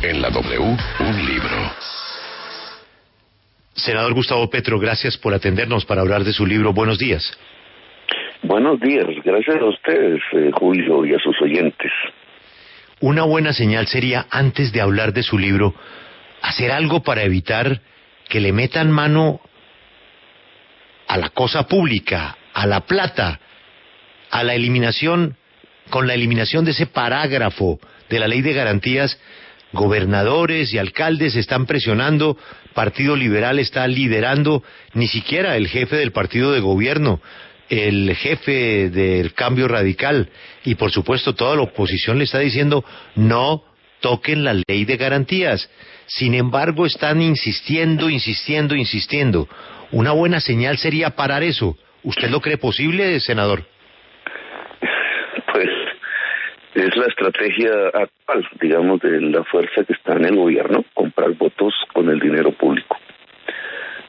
En la W, un libro. Senador Gustavo Petro, gracias por atendernos para hablar de su libro. Buenos días. Buenos días, gracias a ustedes, Julio, y a sus oyentes. Una buena señal sería, antes de hablar de su libro, hacer algo para evitar que le metan mano a la cosa pública, a la plata, a la eliminación, con la eliminación de ese parágrafo de la Ley de Garantías. Gobernadores y alcaldes están presionando, Partido Liberal está liderando, ni siquiera el jefe del partido de gobierno, el jefe del Cambio Radical, y por supuesto toda la oposición le está diciendo no toquen la Ley de Garantías. Sin embargo, están insistiendo. Una buena señal sería parar eso. ¿Usted lo cree posible, senador? Pues es la estrategia actual, digamos, de la fuerza que está en el gobierno, comprar votos con el dinero público.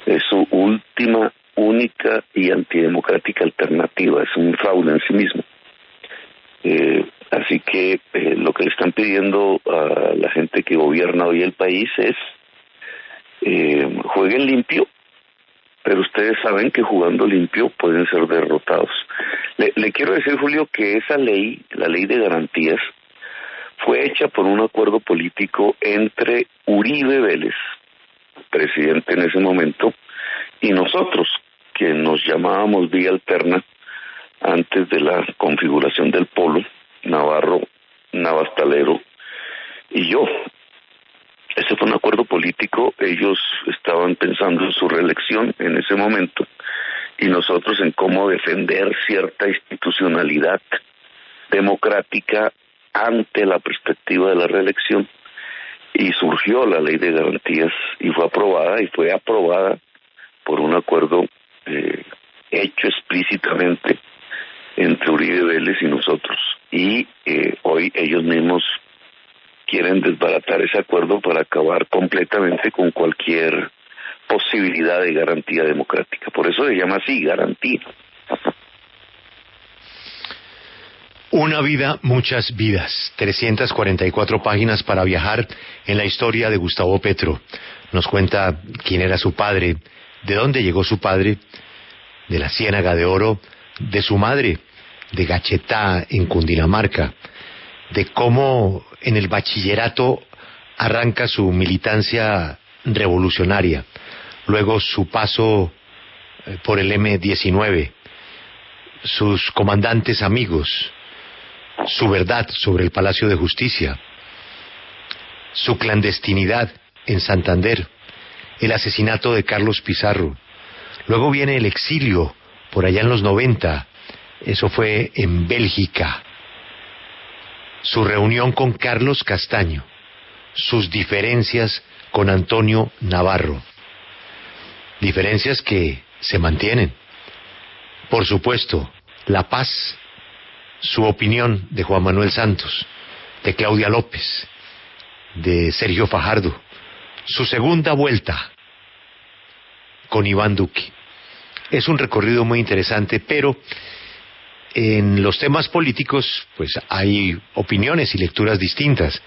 Es su última, única y antidemocrática alternativa, es un fraude en sí mismo. Así que lo que le están pidiendo a la gente que gobierna hoy el país es jueguen limpio, pero ustedes saben que jugando limpio pueden ser derrotados. Le quiero decir, Julio, que esa ley, la Ley de Garantías, fue hecha por un acuerdo político entre Uribe Vélez, presidente en ese momento, y nosotros, que nos llamábamos Vía Alterna antes de la configuración del Polo, Navarro, Navastalero y yo. Ese fue un acuerdo político, ellos estaban pensando en su reelección en ese momento, y nosotros en cómo defender cierta institucionalidad democrática ante la perspectiva de la reelección, y surgió la Ley de Garantías y fue aprobada por un acuerdo hecho explícitamente entre Uribe Vélez y nosotros, y hoy ellos mismos quieren desbaratar ese acuerdo para acabar completamente con cualquier posibilidad de garantía democrática. Por eso se llama así, garantía. Una vida, muchas vidas. 344 páginas para viajar en la historia de Gustavo Petro. Nos cuenta quién era su padre, de dónde llegó su padre, de la Ciénaga de Oro, de su madre, de Gachetá, en Cundinamarca, de cómo en el bachillerato arranca su militancia revolucionaria, luego su paso por el M-19, sus comandantes amigos, su verdad sobre el Palacio de Justicia, su clandestinidad en Santander, el asesinato de Carlos Pizarro, luego viene el exilio por allá en los 90, eso fue en Bélgica, su reunión con Carlos Castaño, sus diferencias con Antonio Navarro, diferencias que se mantienen. Por supuesto, la paz, su opinión de Juan Manuel Santos, de Claudia López, de Sergio Fajardo, su segunda vuelta con Iván Duque. Es un recorrido muy interesante, pero en los temas políticos pues hay opiniones y lecturas distintas,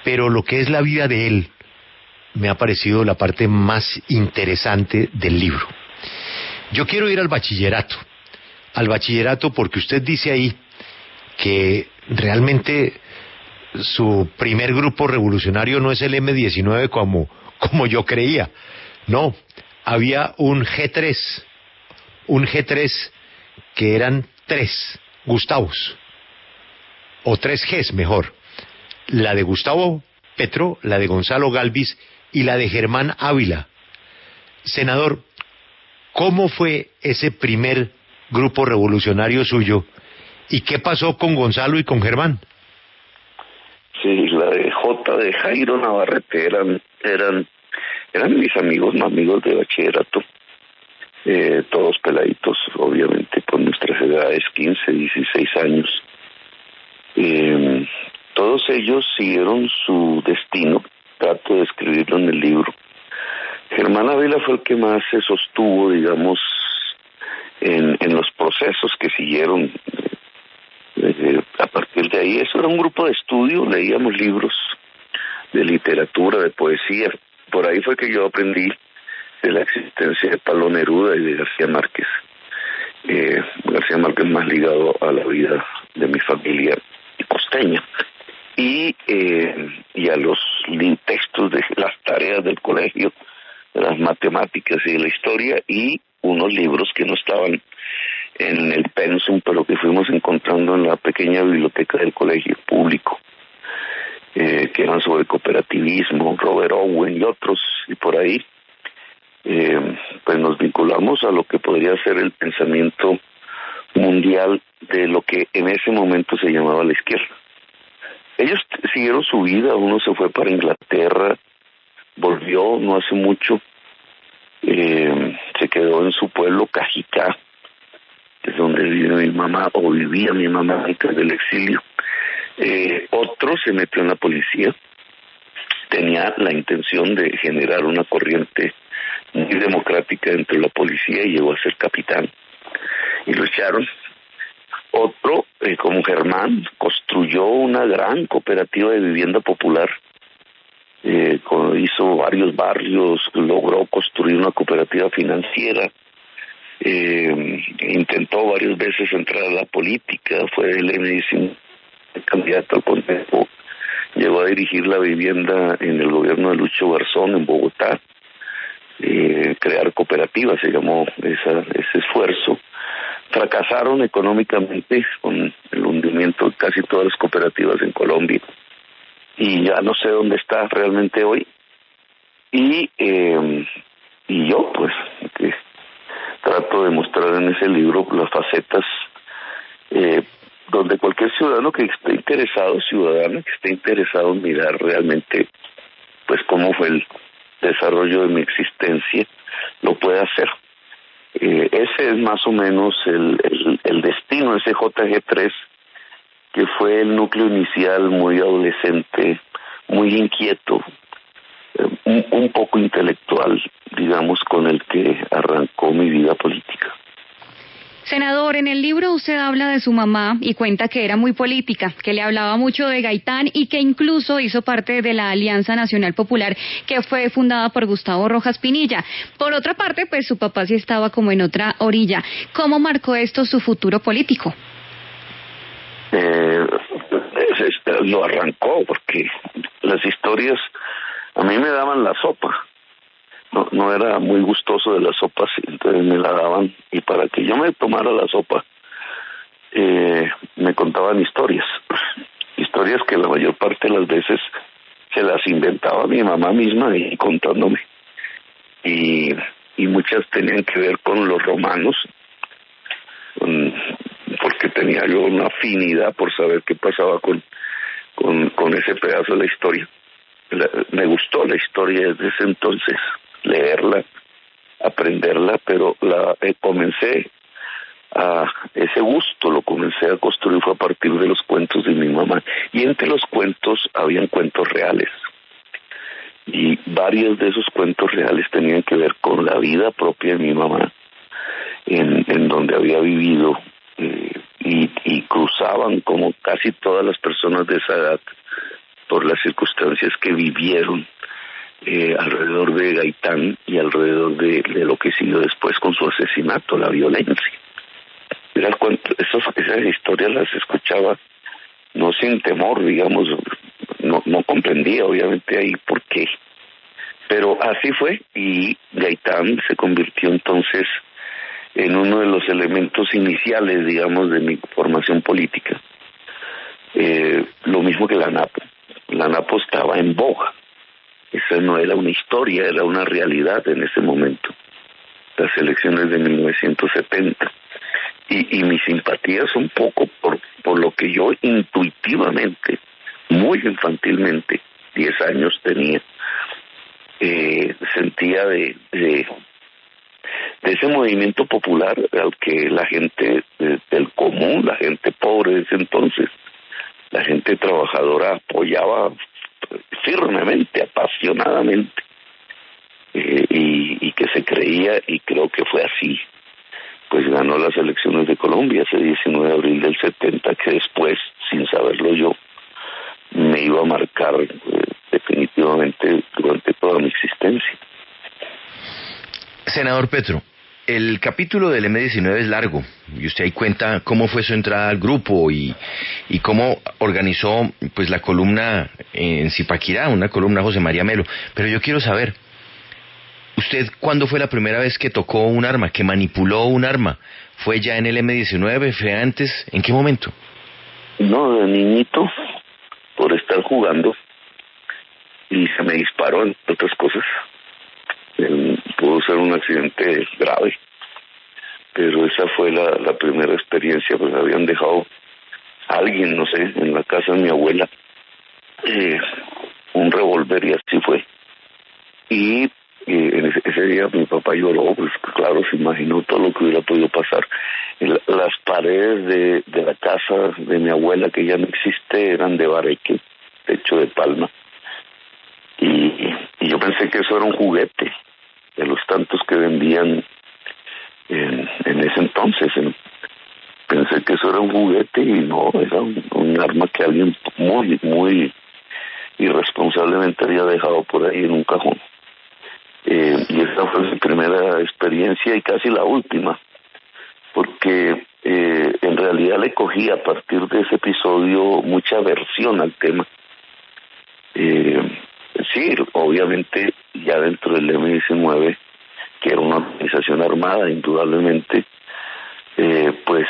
pero lo que es la vida de él me ha parecido la parte más interesante del libro. Yo quiero ir al bachillerato porque usted dice ahí que realmente su primer grupo revolucionario no es el M-19 como yo creía. No, había un G3 que eran 3 Gustavos, o 3 Gs mejor, la de Gustavo Petro, la de Gonzalo Galvis y la de Germán Ávila. Senador, ¿cómo fue ese primer grupo revolucionario suyo y qué pasó con Gonzalo y con Germán? Sí, la de de Jairo Navarrete eran mis amigos de bachillerato, todos peladitos, obviamente, con nuestras edades, 15, 16 años. Todos ellos siguieron su destino, trato de escribirlo en el libro. Germán Ávila fue el que más se sostuvo, digamos, en los procesos que siguieron. A partir de ahí, eso era un grupo de estudio, leíamos libros, de literatura, de poesía. Por ahí fue que yo aprendí de la existencia de Pablo Neruda y de García Márquez. García Márquez más ligado a la vida de mi familia costeña. Y a los textos de las tareas del colegio, de las matemáticas y de la historia, y unos libros que no estaban en el pensum, pero que fuimos encontrando en la pequeña biblioteca del colegio público, que eran sobre cooperativismo, Robert Owen y otros, y por ahí pues nos vinculamos a lo que podría ser el pensamiento mundial de lo que en ese momento se llamaba la izquierda. Ellos siguieron su vida, uno se fue para Inglaterra, volvió no hace mucho, se quedó en su pueblo Cajicá, que es donde vive mi mamá, o vivía mi mamá antes del exilio. Otro se metió en la policía, tenía la intención de generar una corriente muy democrática dentro de la policía y llegó a ser capitán, y lo echaron. Otro, como Germán, construyó una gran cooperativa de vivienda popular, hizo varios barrios, logró construir una cooperativa financiera, intentó varias veces entrar a la política, fue el enésimo candidato al Consejo, llegó a dirigir la vivienda en el gobierno de Lucho Garzón en Bogotá, crear cooperativas, se llamó ese esfuerzo. Fracasaron económicamente con el hundimiento de casi todas las cooperativas en Colombia, y ya no sé dónde está realmente hoy. Y yo pues que trato de mostrar en ese libro las facetas donde cualquier ciudadano que esté interesado, ciudadana que esté interesado en mirar realmente pues cómo fue el desarrollo de mi existencia, lo puede hacer. Ese es más o menos el destino de ese JG3, que fue el núcleo inicial, muy adolescente, muy inquieto, un poco intelectual, digamos, con el que arrancó mi vida política. Senador, en el libro usted habla de su mamá y cuenta que era muy política, que le hablaba mucho de Gaitán y que incluso hizo parte de la Alianza Nacional Popular, que fue fundada por Gustavo Rojas Pinilla. Por otra parte, pues su papá sí estaba como en otra orilla. ¿Cómo marcó esto su futuro político? Lo arrancó porque las historias a mí me daban la sopa. No era muy gustoso de las sopas, entonces me la daban, y para que yo me tomara la sopa me contaban historias que la mayor parte de las veces se las inventaba mi mamá misma y contándome, y muchas tenían que ver con los romanos, porque tenía yo una afinidad por saber qué pasaba con ese pedazo de la historia. Me gustó la historia desde ese entonces, leerla, aprenderla, pero comencé ese gusto lo comencé a construir fue a partir de los cuentos de mi mamá, y entre los cuentos habían cuentos reales, y varios de esos cuentos reales tenían que ver con la vida propia de mi mamá, en donde había vivido, y cruzaban, como casi todas las personas de esa edad, por las circunstancias que vivieron alrededor de Gaitán y alrededor de lo que siguió después con su asesinato, la violencia. Era el cuento, esas historias las escuchaba no sin temor, digamos, no comprendía obviamente ahí por qué, pero así fue, y Gaitán se convirtió entonces en uno de los elementos iniciales, digamos, de mi formación política. Lo mismo que la NAPO. La NAPO estaba en boga. Esa no era una historia, era una realidad en ese momento. Las elecciones de 1970. Y mis simpatías un poco por lo que yo intuitivamente, muy infantilmente, 10 años tenía, sentía de ese movimiento popular al que la gente del común, la gente pobre de ese entonces, la gente trabajadora apoyaba firmemente, apasionadamente, y que se creía, y creo que fue así, pues ganó las elecciones de Colombia ese 19 de abril del 70, que después, sin saberlo yo, me iba a marcar definitivamente durante toda mi existencia. Senador Petro, el capítulo del M-19 es largo y usted ahí cuenta cómo fue su entrada al grupo y cómo organizó pues la columna en Zipaquirá, una columna José María Melo. Pero yo quiero saber, ¿usted cuándo fue la primera vez que tocó un arma, que manipuló un arma? ¿Fue ya en el M-19? ¿Fue antes? ¿En qué momento? No, de niñito, por estar jugando, y se me disparó, entre otras cosas. Pudo ser un accidente grave, pero esa fue la primera experiencia. Pues habían dejado a alguien, no sé, en la casa de mi abuela, un revólver, y así fue. Y en ese día mi papá lloró, pues claro, se imaginó todo lo que hubiera podido pasar. Las paredes de la casa de mi abuela, que ya no existe, eran de bareque, techo de palma, y yo pensé que eso era un juguete de los tantos que vendían en ese entonces. Pensé que eso era un juguete, y no, era un arma que alguien muy irresponsablemente había dejado por ahí en un cajón. Y esa fue mi primera experiencia y casi la última, porque en realidad le cogí a partir de ese episodio mucha aversión al tema. Sí, obviamente ya dentro del M-19, que era una organización armada, indudablemente, pues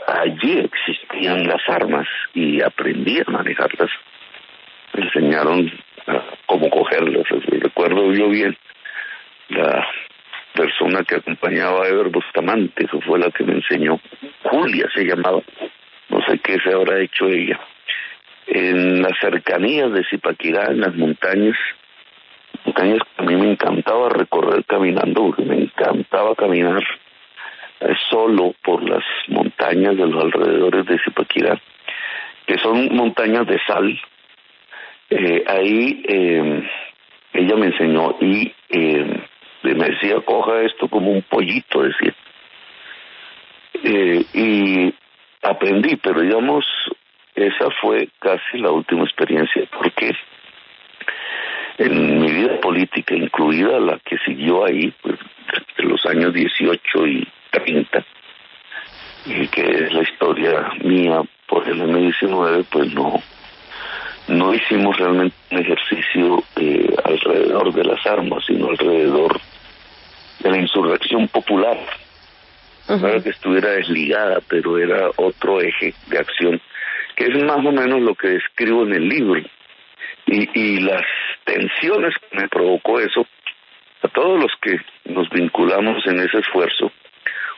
allí existían las armas y aprendí a manejarlas. Me enseñaron cómo cogerlas. Recuerdo yo bien la persona que acompañaba a Eber Bustamante, que fue la que me enseñó. Julia se llamaba, no sé qué se habrá hecho ella. En las cercanías de Zipaquirá, en las montañas que a mí me encantaba recorrer caminando, porque me encantaba caminar solo por las montañas de los alrededores de Zipaquirá, que son montañas de sal. Ahí ella me enseñó y me decía, coja esto como un pollito, decía. Y aprendí, pero digamos, esa fue casi la última experiencia, porque en mi vida política, incluida la que siguió ahí, pues, de los años 18 y 30, y que es la historia mía por el M-19, pues no hicimos realmente un ejercicio alrededor de las armas, sino alrededor de la insurrección popular. Claro que estuviera desligada, pero era otro eje de acción, que es más o menos lo que describo en el libro. Y las tensiones que me provocó eso, a todos los que nos vinculamos en ese esfuerzo,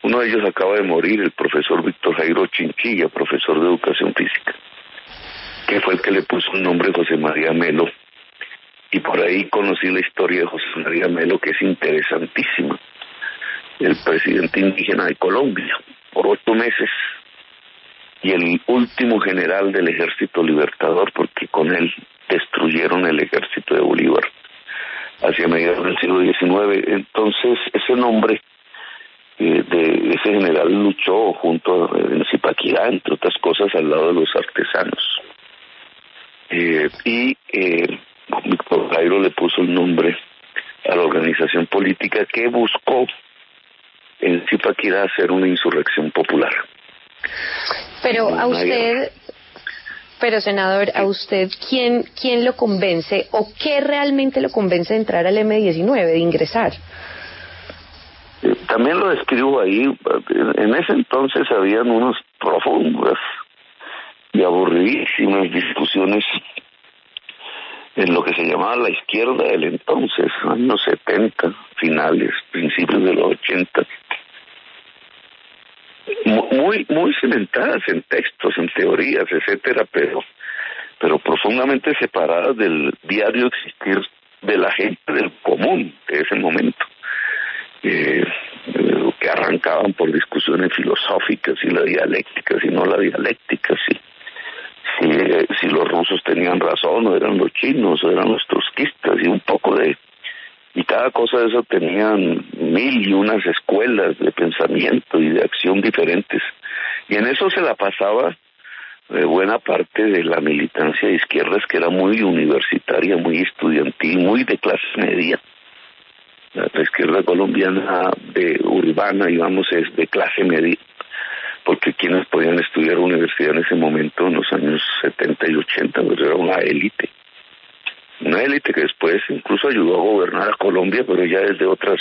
uno de ellos acaba de morir, el profesor Víctor Jairo Chinchilla, profesor de educación física, que fue el que le puso el nombre José María Melo, y por ahí conocí la historia de José María Melo, que es interesantísima. El presidente indígena de Colombia, por 8 meses, y el último general del Ejército Libertador, porque con él destruyeron el ejército de Bolívar hacia mediados del siglo XIX. Entonces, ese nombre de ese general luchó junto en Zipaquirá, entre otras cosas, al lado de los artesanos. Víctor Jairo le puso el nombre a la organización política que buscó en Zipaquirá hacer una insurrección popular. Pero a usted, senador, a usted, ¿quién lo convence o qué realmente lo convence de entrar al M-19, de ingresar? También lo describo ahí. En ese entonces habían unas profundas y aburridísimas discusiones en lo que se llamaba la izquierda del entonces, años 70, finales, principios de los 80. Muy cimentadas en textos, en teorías, etcétera, pero profundamente separadas del diario existir de la gente del común de ese momento, que arrancaban por discusiones filosóficas y la dialéctica, si no la dialéctica, si los rusos tenían razón o eran los chinos o eran los trotskistas, y un poco de... Y cada cosa de eso tenían 1001 escuelas de pensamiento y de acción diferentes. Y en eso se la pasaba buena parte de la militancia de izquierdas, que era muy universitaria, muy estudiantil, muy de clase media. La izquierda colombiana urbana, digamos, es de clase media, porque quienes podían estudiar universidad en ese momento, en los años 70 y 80, pues era una élite que después incluso ayudó a gobernar a Colombia, pero ya desde otras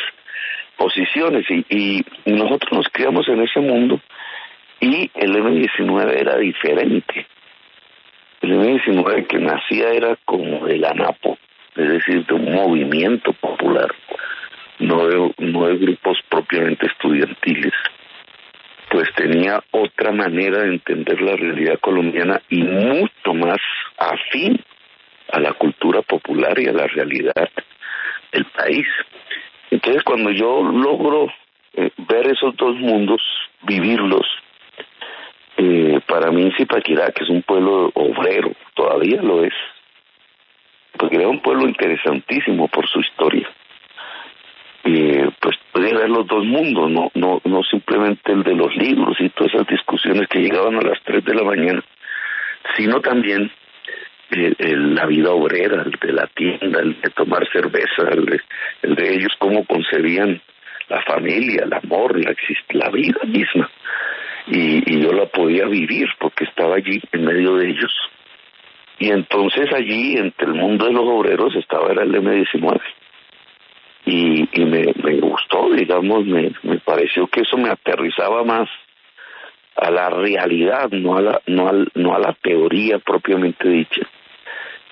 posiciones, y nosotros nos criamos en ese mundo, y el M-19 era diferente. El M-19 que nacía era como del ANAPO, es decir, de un movimiento popular, no de grupos propiamente estudiantiles. Pues tenía otra manera de entender la realidad colombiana y mucho más afín a la cultura popular y a la realidad del país. Entonces, cuando yo logro ver esos dos mundos, vivirlos, para mí Zipaquirá, que es un pueblo obrero, todavía lo es, porque era un pueblo interesantísimo por su historia. Pues puede ver los dos mundos, no simplemente el de los libros y todas esas discusiones que llegaban a las 3 de la mañana, sino también la vida obrera, el de la tienda, el de tomar cerveza, el de ellos cómo concebían la familia, el amor, la vida misma. Y yo la podía vivir porque estaba allí en medio de ellos. Y entonces allí, entre el mundo de los obreros, era el M-19. Y me gustó, digamos, me pareció que eso me aterrizaba más a la realidad, no a la teoría propiamente dicha.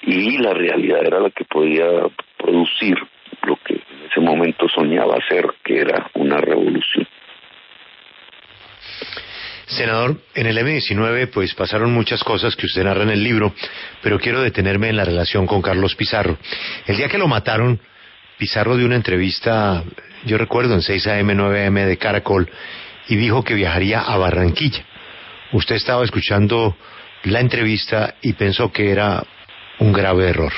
Y la realidad era la que podía producir lo que en ese momento soñaba hacer, que era una revolución. Senador, en el M-19 pues pasaron muchas cosas que usted narra en el libro, pero quiero detenerme en la relación con Carlos Pizarro. El día que lo mataron, Pizarro dio una entrevista, yo recuerdo, en 6 AM, 9 AM de Caracol, y dijo que viajaría a Barranquilla. Usted estaba escuchando la entrevista y pensó que era un grave error.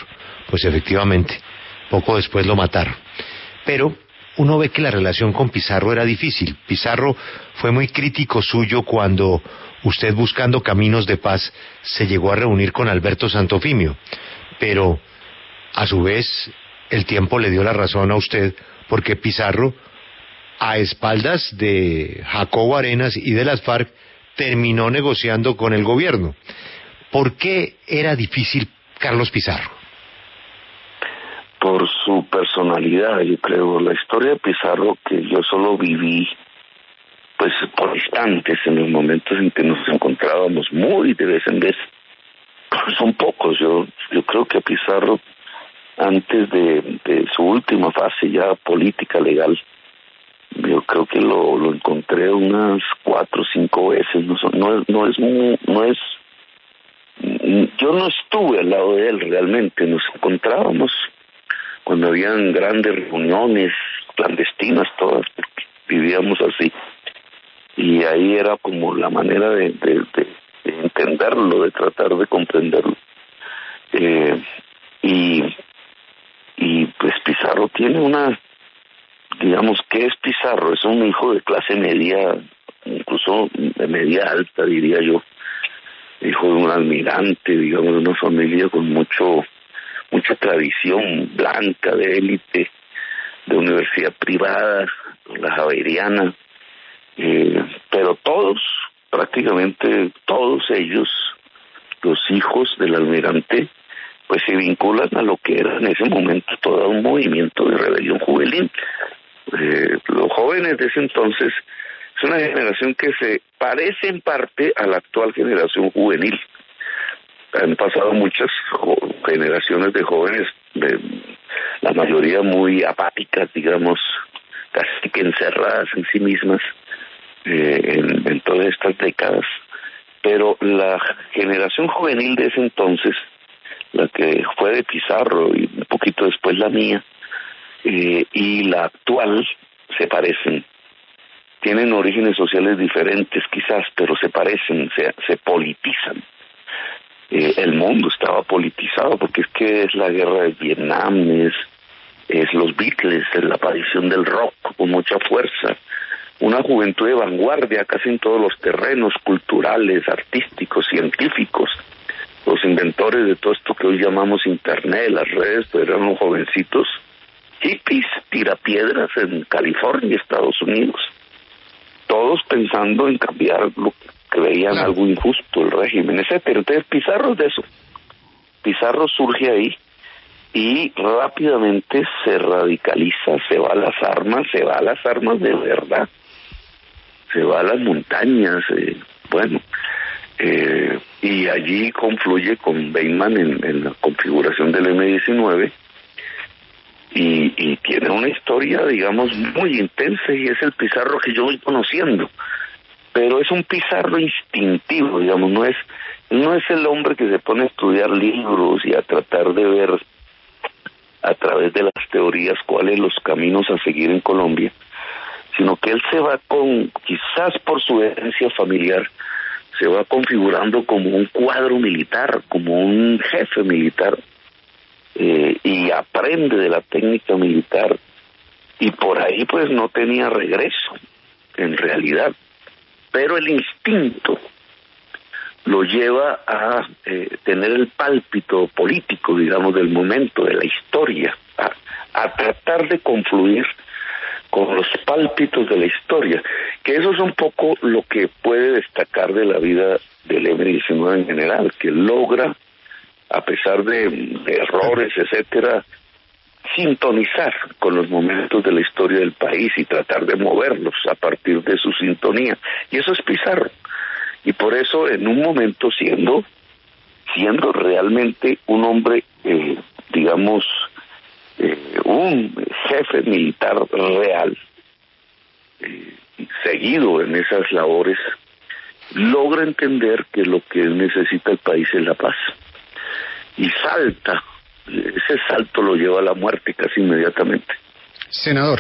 Pues efectivamente, poco después lo mataron. Pero uno ve que la relación con Pizarro era difícil. Pizarro fue muy crítico suyo cuando usted, buscando caminos de paz, se llegó a reunir con Alberto Santofimio. Pero, a su vez, el tiempo le dio la razón a usted, porque Pizarro, a espaldas de Jacobo Arenas y de las FARC, terminó negociando con el gobierno. ¿Por qué era difícil Carlos Pizarro? Por su personalidad, yo creo. La historia de Pizarro, que yo solo viví pues por instantes, en los momentos en que nos encontrábamos muy de vez en vez, son pocos. Yo creo que Pizarro, antes de su última fase ya política legal, yo creo que lo encontré unas 4 o 5 veces. Yo no estuve al lado de él realmente. Nos encontrábamos cuando habían grandes reuniones clandestinas, todas, porque vivíamos así, y ahí era como la manera de entenderlo, de tratar de comprenderlo. Y pues Pizarro tiene digamos, ¿qué es Pizarro? Es un hijo de clase media, incluso de media alta, diría yo, hijo de un almirante, digamos, de una familia con mucha tradición blanca, de élite, de universidad privada, la Javeriana, pero prácticamente todos ellos, los hijos del almirante, pues se vinculan a lo que era en ese momento todo un movimiento de rebelión juvenil. Los jóvenes de ese entonces es una generación que se parece en parte a la actual generación juvenil. Han pasado muchas generaciones de jóvenes, la mayoría muy apáticas, digamos, casi que encerradas en sí mismas en todas estas décadas. Pero la generación juvenil de ese entonces, la que fue de Pizarro y un poquito después la mía, y la actual, se parecen. Tienen orígenes sociales diferentes quizás, pero se parecen, se politizan. El mundo estaba politizado, porque es que es la guerra de Vietnam, es los Beatles, es la aparición del rock con mucha fuerza, una juventud de vanguardia casi en todos los terrenos culturales, artísticos, científicos. Los inventores de todo esto que hoy llamamos internet, las redes, pues eran unos jovencitos hippies, tirapiedras en California, Estados Unidos, todos pensando en cambiar lo que veían algo injusto, el régimen, etcétera. Entonces Pizarro es de eso. Pizarro surge ahí y rápidamente se radicaliza, se va a las armas de verdad, se va a las montañas, y allí confluye con Feynman en la configuración del M-19 y tiene una historia, digamos, muy intensa, y es el Pizarro que yo voy conociendo, pero es un Pizarro instintivo, digamos, no es el hombre que se pone a estudiar libros y a tratar de ver a través de las teorías cuáles los caminos a seguir en Colombia, sino que él se va quizás por su herencia familiar, se va configurando como un cuadro militar, como un jefe militar, y aprende de la técnica militar, y por ahí pues no tenía regreso, en realidad, pero el instinto lo lleva a tener el pálpito político, digamos, del momento, de la historia, a tratar de confluir con los pálpitos de la historia, que eso es un poco lo que puede destacar de la vida del M-19 en general, que logra, a pesar de errores, etcétera, sintonizar con los momentos de la historia del país y tratar de moverlos a partir de su sintonía, y eso es Pizarro. Y por eso, en un momento, siendo realmente un hombre, digamos, un jefe militar real, seguido en esas labores, logra entender que lo que necesita el país es la paz. Y salta, ese salto lo lleva a la muerte casi inmediatamente. Senador,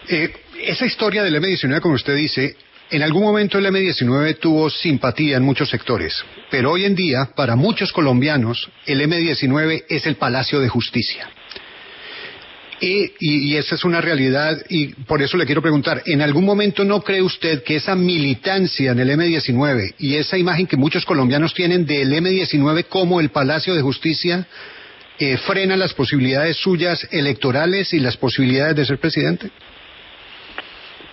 esa historia del M-19, como usted dice, en algún momento el M-19 tuvo simpatía en muchos sectores, pero hoy en día, para muchos colombianos, el M-19 es el Palacio de Justicia. Y esa es una realidad, y por eso le quiero preguntar, ¿en algún momento no cree usted que esa militancia en el M-19 y esa imagen que muchos colombianos tienen del M-19 como el Palacio de Justicia frena las posibilidades suyas electorales y las posibilidades de ser presidente?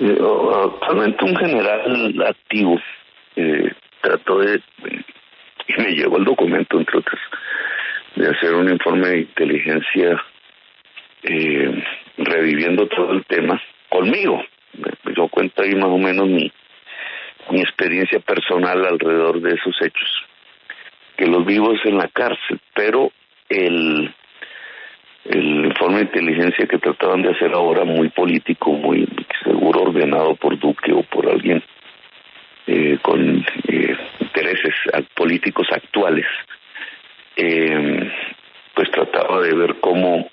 Actualmente un general activo trató y me llegó el documento, entre otras, de hacer un informe de inteligencia reviviendo todo el tema conmigo. Yo cuento ahí más o menos mi experiencia personal alrededor de esos hechos, que los vivo es en la cárcel, pero el informe de inteligencia que trataban de hacer ahora, muy político, muy seguro ordenado por Duque o por alguien con intereses políticos actuales, pues trataba de ver cómo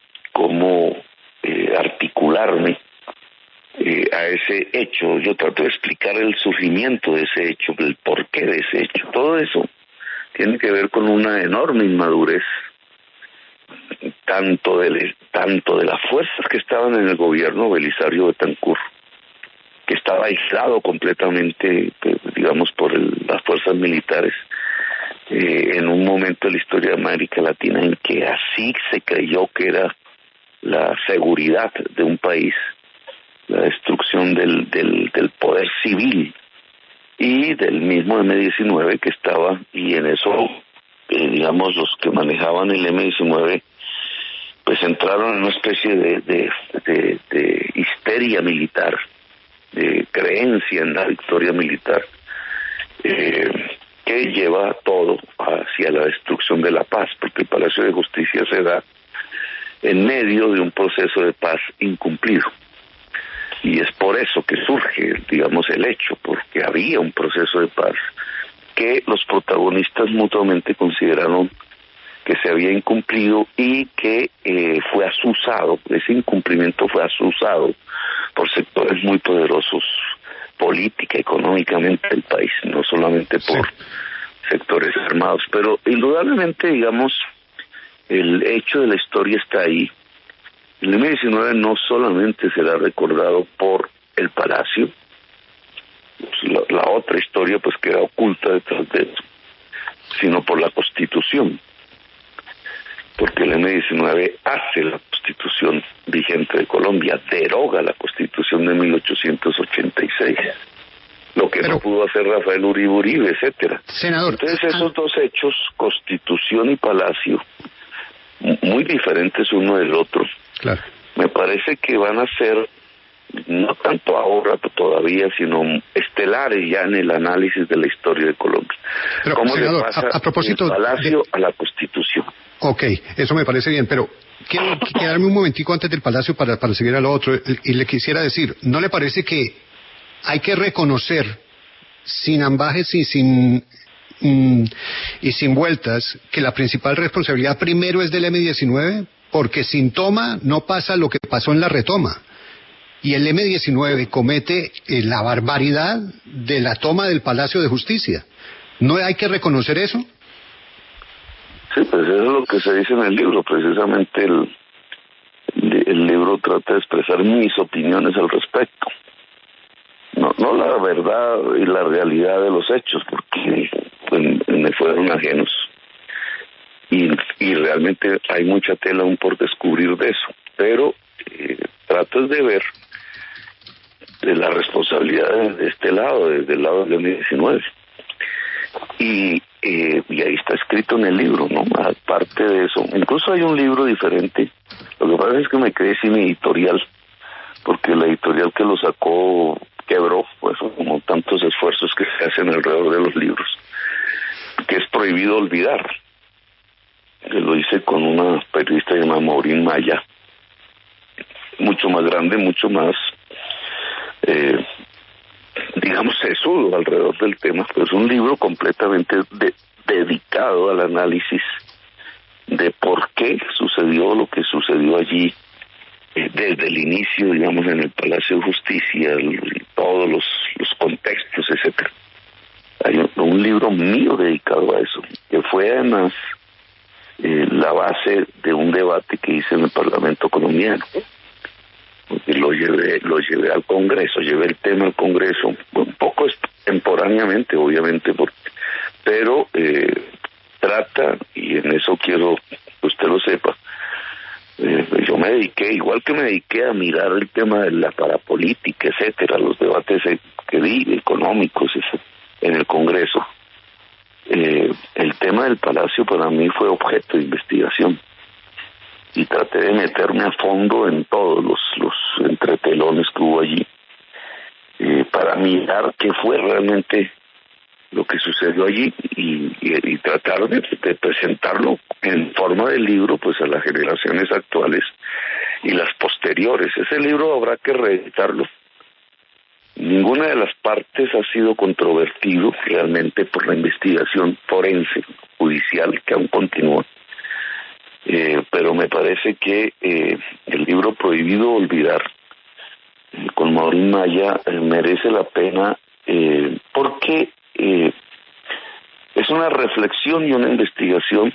articularme a ese hecho. Yo trato de explicar el surgimiento de ese hecho, el porqué de ese hecho. Todo eso tiene que ver con una enorme inmadurez, tanto de las fuerzas que estaban en el gobierno, Belisario Betancur, que estaba aislado completamente, digamos, por las fuerzas militares, en un momento de la historia de América Latina en que así se creyó que era la seguridad de un país, la destrucción del poder civil y del mismo M-19 que estaba, y en eso, digamos, los que manejaban el M-19 pues entraron en una especie de histeria militar, de creencia en la victoria militar, que lleva todo hacia la destrucción de la paz, porque el Palacio de Justicia se da en medio de un proceso de paz incumplido. Y es por eso que surge, digamos, el hecho, porque había un proceso de paz que los protagonistas mutuamente consideraron que se había incumplido y que fue asusado, ese incumplimiento fue asusado por sectores muy poderosos política, económicamente del país, no solamente por sectores armados, pero indudablemente, digamos, el hecho de la historia está ahí. El M-19 no solamente será recordado por el Palacio, la otra historia pues queda oculta detrás de eso, sino por la Constitución, porque el M-19 hace la Constitución vigente de Colombia, deroga la Constitución de 1886, lo que no pudo hacer Rafael Uribe, etcétera. Senador. Entonces esos dos hechos, Constitución y Palacio, muy diferentes uno del otro, claro, me parece que van a ser, no tanto ahora todavía, sino estelares ya en el análisis de la historia de Colombia. Pero, ¿Cómo senador, le pasa a propósito del Palacio a la Constitución? Ok, eso me parece bien, pero quiero quedarme un momentico antes del Palacio para seguir a lo otro, y le quisiera decir, ¿no le parece que hay que reconocer, sin ambajes y sin vueltas, que la principal responsabilidad primero es del M-19? Porque sin toma no pasa lo que pasó en la retoma. Y el M-19 comete la barbaridad de la toma del Palacio de Justicia. ¿No hay que reconocer eso? Sí, pues eso es lo que se dice en el libro. Precisamente el libro trata de expresar mis opiniones al respecto. No la verdad y la realidad de los hechos, porque me fueron ajenos. Y realmente hay mucha tela aún por descubrir de eso. Pero trato de ver de la responsabilidad de este lado, desde el lado del M-19. Y ahí está escrito en el libro, ¿no? Aparte de eso, incluso hay un libro diferente. Lo que pasa es que me quedé sin editorial, porque la editorial que lo sacó quebró, pues como tantos esfuerzos que se hacen alrededor de los libros, que es Prohibido Olvidar, que lo hice con una periodista llamada Maureen Maya, mucho más grande, mucho más digamos sesudo alrededor del tema, pero es un libro completamente dedicado al análisis de por qué sucedió lo que sucedió allí, desde el inicio, digamos, en el Palacio de Justicia, todos los contextos, etcétera. Hay un libro mío dedicado a eso, que fue además la base de un debate que hice en el Parlamento colombiano. Y lo llevé al Congreso, llevé el tema al Congreso, un poco extemporáneamente, obviamente, pero trata, y en eso quiero que usted lo sepa, yo me dediqué, igual que me dediqué a mirar el tema de la parapolítica, etcétera, los debates que vi, económicos, en el Congreso, el tema del Palacio para mí fue objeto de investigación. Y traté de meterme a fondo en todos los entretelones que hubo allí, para mirar qué fue realmente lo que sucedió allí y tratar de presentarlo en forma de libro pues a las generaciones actuales y las posteriores. Ese libro habrá que reeditarlo. Ninguna de las partes ha sido controvertido realmente por la investigación forense, judicial, que aún continúa. Pero me parece que el libro Prohibido Olvidar, con Maureen Maya, merece la pena porque es una reflexión y una investigación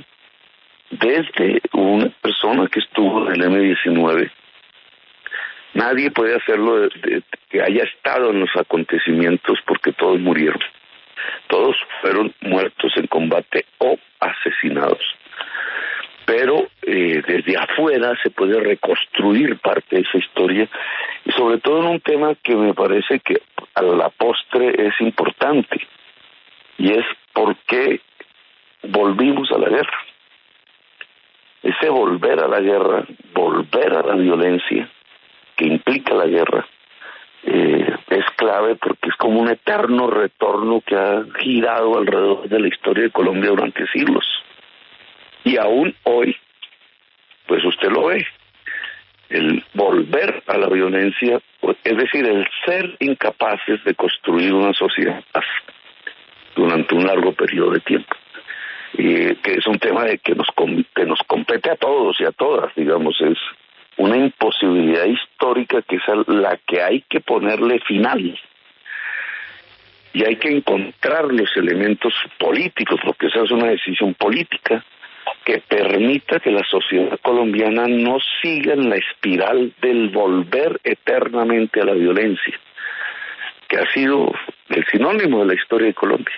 desde una persona que estuvo en el M-19. Nadie puede hacerlo que haya estado en los acontecimientos, porque todos murieron. Todos fueron muertos en combate o asesinados. Pero desde afuera se puede reconstruir parte de esa historia, y sobre todo en un tema que me parece que a la postre es importante, y es por qué volvimos a la guerra. Ese volver a la guerra, volver a la violencia que implica la guerra, es clave, porque es como un eterno retorno que ha girado alrededor de la historia de Colombia durante siglos. Y aún hoy, pues usted lo ve, el volver a la violencia, es decir, el ser incapaces de construir una sociedad durante un largo periodo de tiempo, que es un tema que nos compete a todos y a todas, digamos, es una imposibilidad histórica que es la que hay que ponerle final. Y hay que encontrar los elementos políticos, porque esa es una decisión política, que permita que la sociedad colombiana no siga en la espiral del volver eternamente a la violencia, que ha sido el sinónimo de la historia de Colombia.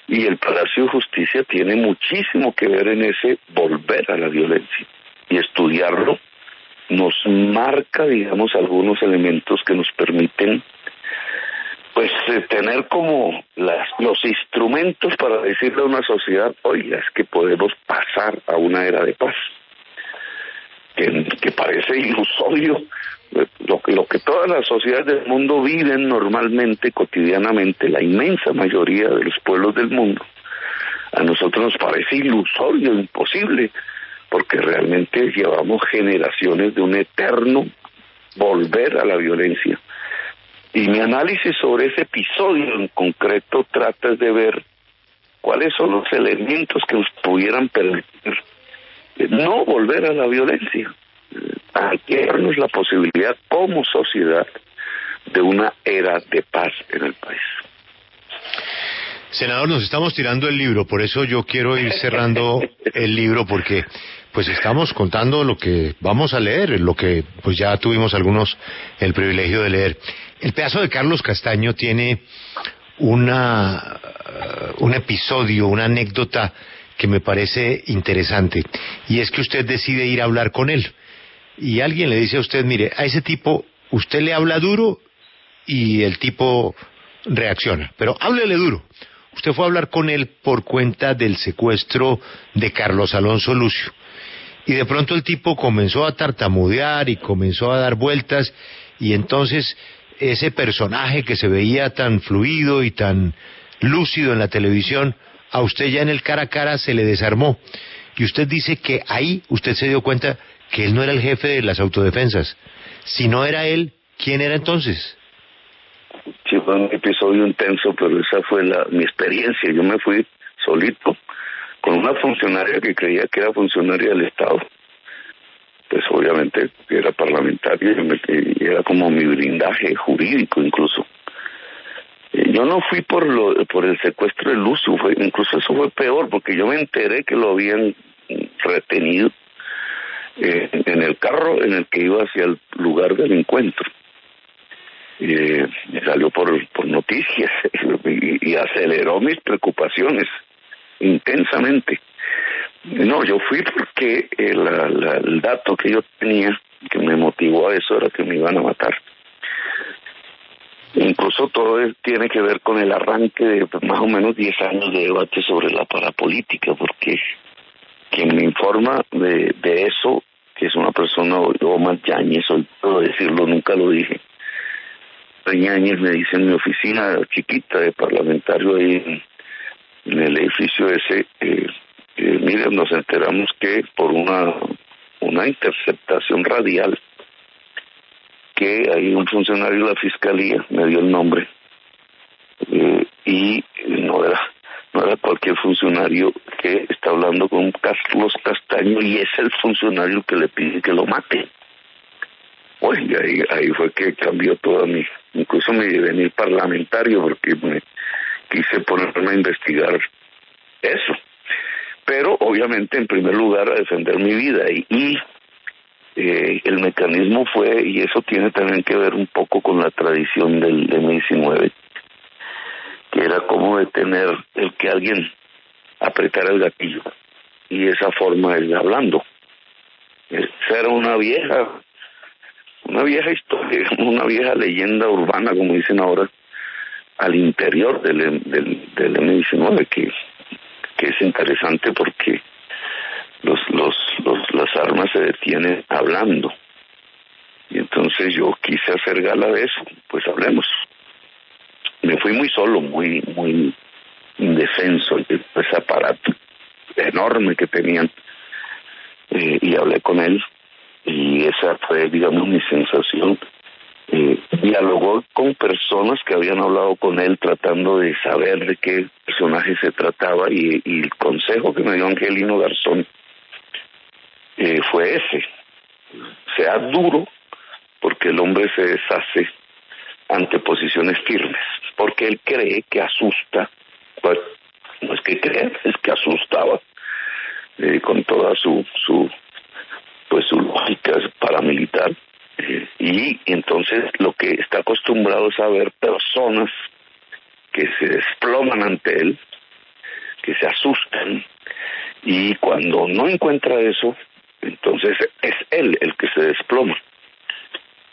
Y el Palacio de Justicia tiene muchísimo que ver en ese volver a la violencia. Y estudiarlo nos marca, digamos, algunos elementos que nos permiten pues tener como los instrumentos para decirle a una sociedad, oiga, es que podemos pasar a una era de paz, que parece ilusorio, lo que todas las sociedades del mundo viven normalmente, cotidianamente, la inmensa mayoría de los pueblos del mundo, a nosotros nos parece ilusorio, imposible, porque realmente llevamos generaciones de un eterno volver a la violencia. Y mi análisis sobre ese episodio en concreto trata de ver cuáles son los elementos que nos pudieran permitir no volver a la violencia, a darnos la posibilidad como sociedad de una era de paz en el país. Senador, nos estamos tirando el libro, por eso yo quiero ir cerrando el libro, porque pues estamos contando lo que vamos a leer, lo que pues ya tuvimos algunos el privilegio de leer. El pedazo de Carlos Castaño tiene un episodio, una anécdota que me parece interesante, y es que usted decide ir a hablar con él, y alguien le dice a usted, mire, a ese tipo usted le habla duro y el tipo reacciona, pero háblele duro. Usted fue a hablar con él por cuenta del secuestro de Carlos Alonso Lucio, y de pronto el tipo comenzó a tartamudear y comenzó a dar vueltas, y entonces ese personaje que se veía tan fluido y tan lúcido en la televisión, a usted ya en el cara a cara se le desarmó, y usted dice que ahí usted se dio cuenta que él no era el jefe de las autodefensas. Si no era él, ¿quién era entonces? Sí, fue un episodio intenso, pero esa fue mi experiencia. Yo me fui solito con una funcionaria que creía que era funcionaria del Estado. Pues obviamente era parlamentaria y era como mi blindaje jurídico incluso. Yo no fui por el secuestro de Lucio, incluso eso fue peor, porque yo me enteré que lo habían retenido en el carro en el que iba hacia el lugar del encuentro. Salió por noticias y aceleró mis preocupaciones intensamente. No, yo fui porque el dato que yo tenía que me motivó a eso era que me iban a matar. Incluso todo tiene que ver con el arranque de más o menos 10 años de debate sobre la parapolítica, porque quien me informa de eso, que es una persona, Omar Yáñez, hoy puedo decirlo, nunca lo dije. Yáñez me dice en mi oficina chiquita de parlamentario ahí en el edificio ese, miren, nos enteramos que por una interceptación radial, que hay un funcionario de la fiscalía, me dio el nombre, y no era cualquier funcionario, que está hablando con Carlos Castaño y es el funcionario que le pide que lo mate. Oye, ahí fue que cambió incluso mi devenir parlamentario, porque me quise ponerme a investigar eso. Pero obviamente en primer lugar a defender mi vida y el mecanismo fue, y eso tiene también que ver un poco con la tradición del M-19, que era como detener el que alguien apretara el gatillo, y esa forma es hablando. Esa era una vieja historia, una vieja leyenda urbana, como dicen ahora, al interior del M-19, que es interesante porque las armas se detienen hablando. Y entonces yo quise hacer gala de eso, pues hablemos. Me fui muy solo, muy indefenso, ese aparato enorme que tenían, y hablé con él, y esa fue, digamos, mi sensación. Dialogó con personas que habían hablado con él tratando de saber de qué personaje se trataba, y el consejo que me dio Angelino Garzón fue ese: sea duro, porque el hombre se deshace ante posiciones firmes, porque él cree que asusta. Pues no es que crea, es que asustaba con toda su lógica paramilitar, y entonces lo que está acostumbrado es a ver personas que se desploman ante él, que se asustan, y cuando no encuentra eso, entonces es él el que se desploma.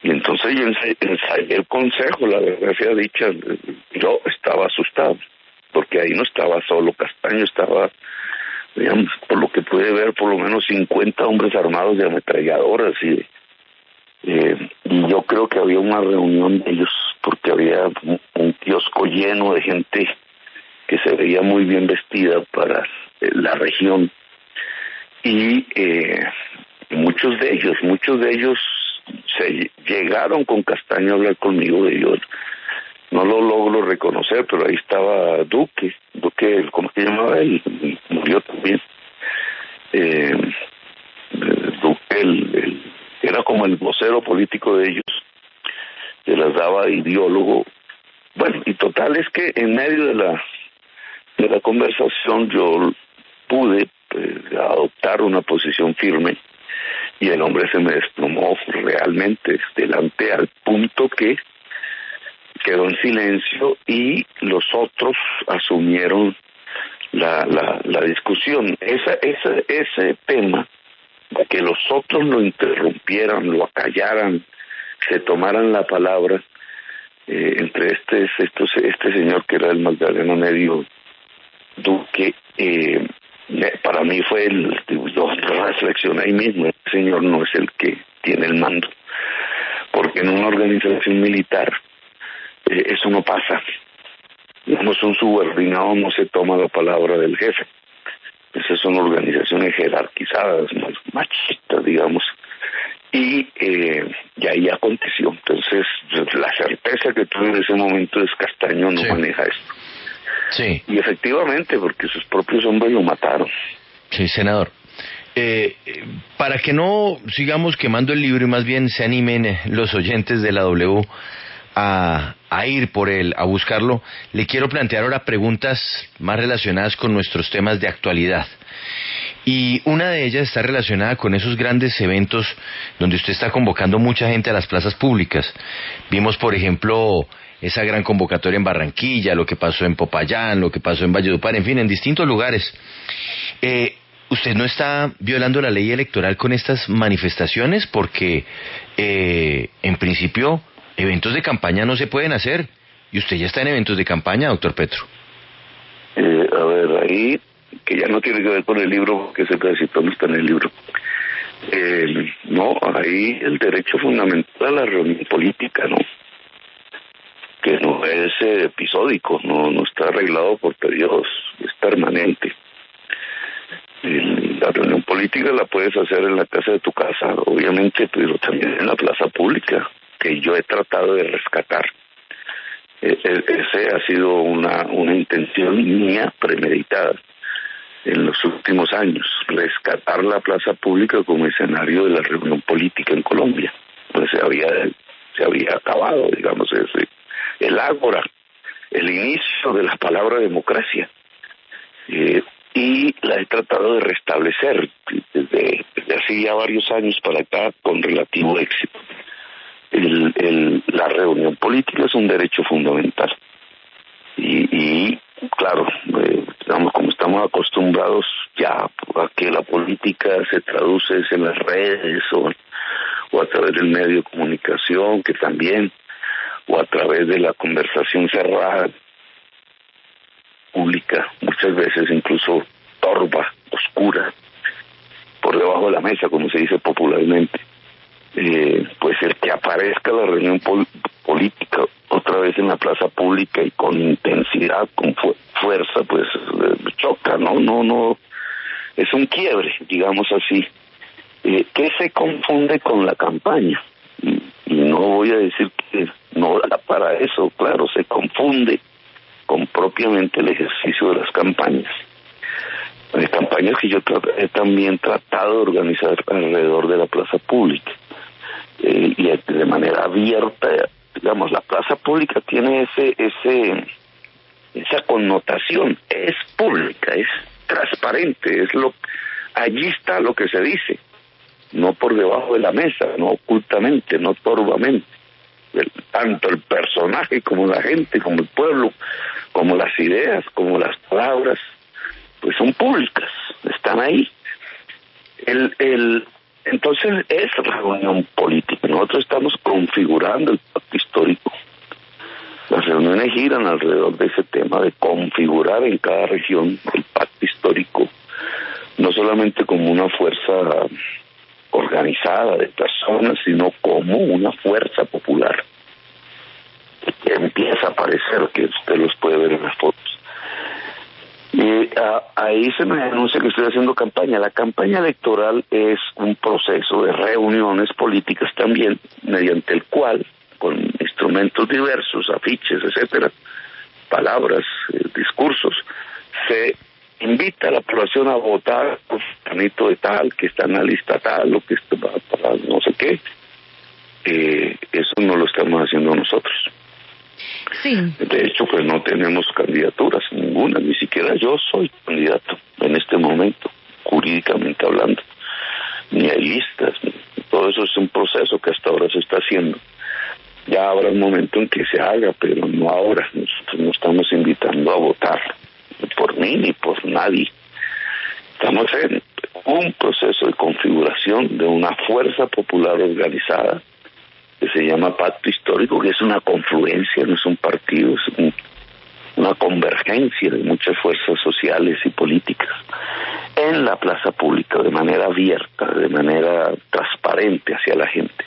Y entonces yo ensayé el consejo, la verdad sea dicha, yo estaba asustado, porque ahí no estaba solo Castaño, estaba, digamos, por lo que pude ver, por lo menos 50 hombres armados de ametralladoras, y yo creo que había una reunión de ellos, porque había un kiosco lleno de gente que se veía muy bien vestida para la región, y muchos de ellos se llegaron con Castaño a hablar conmigo. De ellos no lo logro reconocer, pero ahí estaba Duque, ¿cómo se llamaba él? Murió también. Duque, era como el vocero político de ellos, se las daba de ideólogo. Bueno, y total es que en medio de la conversación yo pude adoptar una posición firme, y el hombre se me desplomó realmente delante, al punto que quedó en silencio y los otros asumieron la discusión. Ese tema de que los otros lo interrumpieran, lo acallaran, se tomaran la palabra, entre este señor que era el Magdalena Medio Duque, para mí fue yo reflexioné ahí mismo, el señor no es el que tiene el mando, porque en una organización militar eso no pasa. Digamos, un subordinado no se toma la palabra del jefe. Esas son organizaciones jerarquizadas, más machistas, digamos, y ahí aconteció. Entonces, la certeza que tuve en ese momento es Castaño no maneja esto. Sí. Y efectivamente, porque sus propios hombres lo mataron. Sí, senador. Para que no sigamos quemando el libro y más bien se animen los oyentes de la W a ir por él, a buscarlo, le quiero plantear ahora preguntas más relacionadas con nuestros temas de actualidad. Y una de ellas está relacionada con esos grandes eventos donde usted está convocando mucha gente a las plazas públicas. Vimos, por ejemplo, esa gran convocatoria en Barranquilla, lo que pasó en Popayán, lo que pasó en Valledupar, en fin, en distintos lugares. ¿Usted no está violando la ley electoral con estas manifestaciones? Porque, en principio, eventos de campaña no se pueden hacer. Y usted ya está en eventos de campaña, doctor Petro. A ver, ahí, que ya no tiene que ver con el libro, porque ese pedacito no está en el libro. No, ahí el derecho fundamental a la reunión política, ¿no? Que no es episódico, no está arreglado por periodos, es permanente. La reunión política la puedes hacer en la casa de tu casa, obviamente, pero también en la plaza pública, que yo he tratado de rescatar. Ese ha sido una intención mía premeditada en los últimos años, rescatar la plaza pública como escenario de la reunión política en Colombia. Pues se había acabado, digamos, el ágora, el inicio de la palabra democracia, y la he tratado de restablecer desde hace ya varios años para acá con relativo éxito. La reunión política es un derecho fundamental, y claro, digamos, como estamos acostumbrados ya a que la política se traduce en las redes o a través del medio de comunicación, que también, o a través de la conversación cerrada, pública, muchas veces incluso torva, oscura, por debajo de la mesa, como se dice popularmente, pues el que aparezca la reunión política otra vez en la plaza pública y con intensidad, con fuerza, pues choca, no, es un quiebre, digamos así, que se confunde con la campaña. Y no voy a decir que no da para eso, claro, se confunde con propiamente el ejercicio de las campañas. Campañas que yo he también tratado de organizar alrededor de la plaza pública, y de manera abierta. Digamos, la plaza pública tiene esa connotación, es pública, es transparente, allí está lo que se dice, no por debajo de la mesa, no ocultamente, no torvamente. Tanto el personaje como la gente, como el pueblo, como las ideas, como las palabras, pues son públicas, están ahí. Entonces es reunión política. Nosotros estamos configurando el pacto histórico. Las reuniones giran alrededor de ese tema de configurar en cada región el pacto histórico, no solamente como una fuerza organizada de personas, sino como una fuerza popular que empieza a aparecer, que usted los puede ver en las fotos. Y ahí se me denuncia que estoy haciendo campaña. La campaña electoral es un proceso de reuniones políticas también, mediante el cual, con instrumentos diversos, afiches, etcétera, palabras, discursos, se invita a la población a votar por fulanito de tal, que está en la lista tal, o que está para no sé qué. Eso no lo estamos haciendo nosotros. Sí. De hecho, pues no tenemos candidaturas, ninguna, ni siquiera yo soy candidato en este momento, jurídicamente hablando. Ni hay listas, todo eso es un proceso que hasta ahora se está haciendo. Ya habrá un momento en que se haga, pero no ahora. Nosotros no estamos invitando a votar, ni por mí ni por nadie. Estamos en un proceso de configuración de una fuerza popular organizada que se llama Pacto Histórico, que es una confluencia, no es un partido, es una convergencia de muchas fuerzas sociales y políticas en la plaza pública, de manera abierta, de manera transparente hacia la gente.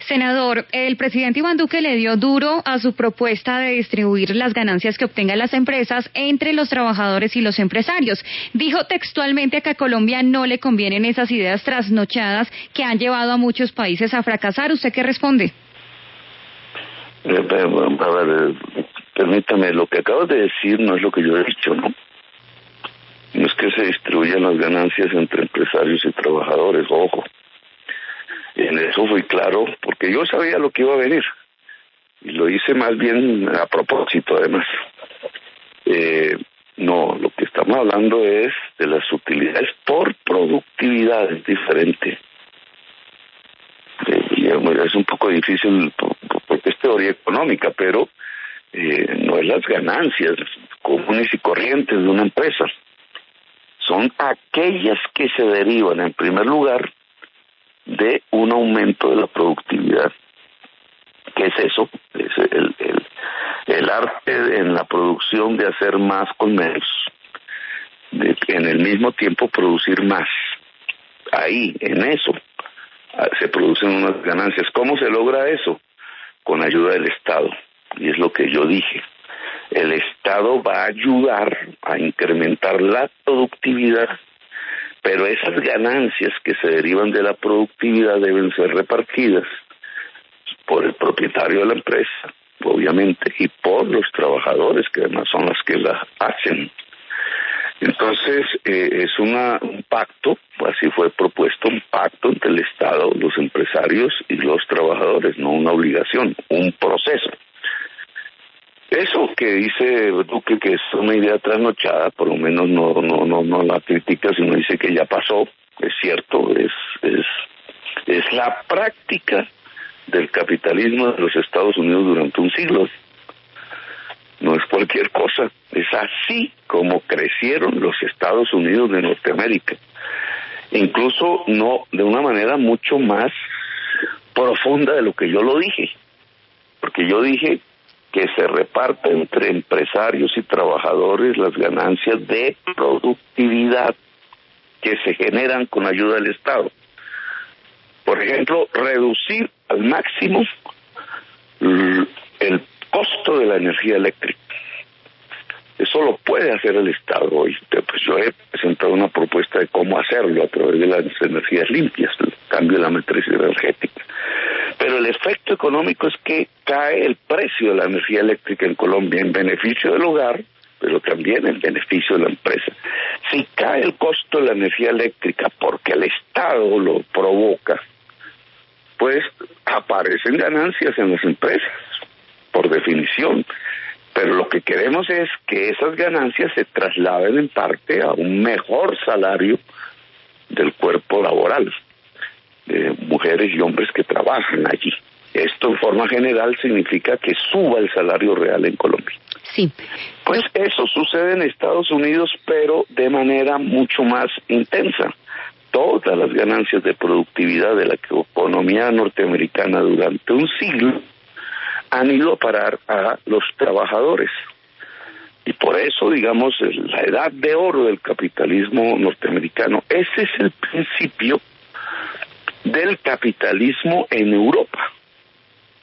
Senador, el presidente Iván Duque le dio duro a su propuesta de distribuir las ganancias que obtengan las empresas entre los trabajadores y los empresarios. Dijo textualmente que a Colombia no le convienen esas ideas trasnochadas que han llevado a muchos países a fracasar. ¿Usted qué responde? A ver, permítame, lo que acabas de decir no es lo que yo he dicho, ¿no? No es que se distribuyan las ganancias entre empresarios y trabajadores, ojo. En eso fui claro, porque yo sabía lo que iba a venir, y lo hice más bien a propósito, además. No, lo que estamos hablando es de las utilidades por productividad, es diferente. Y es un poco difícil porque es teoría económica, pero no es las ganancias comunes y corrientes de una empresa. Son aquellas que se derivan, en primer lugar, de un aumento de la productividad. ¿Qué es eso? Es el arte en la producción de hacer más con menos, de en el mismo tiempo producir más. Ahí, en eso, se producen unas ganancias. ¿Cómo se logra eso? Con ayuda del Estado. Y es lo que yo dije. El Estado va a ayudar a incrementar la productividad, pero esas ganancias que se derivan de la productividad deben ser repartidas por el propietario de la empresa, obviamente, y por los trabajadores, que además son los que la hacen. Entonces, es un pacto, así fue propuesto, un pacto entre el Estado, los empresarios y los trabajadores, no una obligación, un proceso. Eso que dice Duque, que es una idea trasnochada, por lo menos no la critica, sino dice que ya pasó, es cierto, es la práctica del capitalismo de los Estados Unidos durante un siglo. No es cualquier cosa, es así como crecieron los Estados Unidos de Norteamérica. Incluso no de una manera mucho más profunda de lo que yo lo dije, porque yo dije que se reparta entre empresarios y trabajadores las ganancias de productividad que se generan con ayuda del Estado. Por ejemplo, reducir al máximo el costo de la energía eléctrica. Eso lo puede hacer el Estado hoy. Pues yo he presentado una propuesta de cómo hacerlo a través de las energías limpias, el cambio de la matriz energética. Pero el efecto económico es que cae el precio de la energía eléctrica en Colombia en beneficio del hogar, pero también en beneficio de la empresa. Si cae el costo de la energía eléctrica porque el Estado lo provoca, pues aparecen ganancias en las empresas, por definición. Pero lo que queremos es que esas ganancias se trasladen en parte a un mejor salario del cuerpo laboral, de mujeres y hombres que trabajan allí. Esto en forma general significa que suba el salario real en Colombia. Sí. Pues eso sucede en Estados Unidos, pero de manera mucho más intensa. Todas las ganancias de productividad de la economía norteamericana durante un siglo han ido a parar a los trabajadores. Y por eso, digamos, la edad de oro del capitalismo norteamericano, ese es el principio del capitalismo en Europa,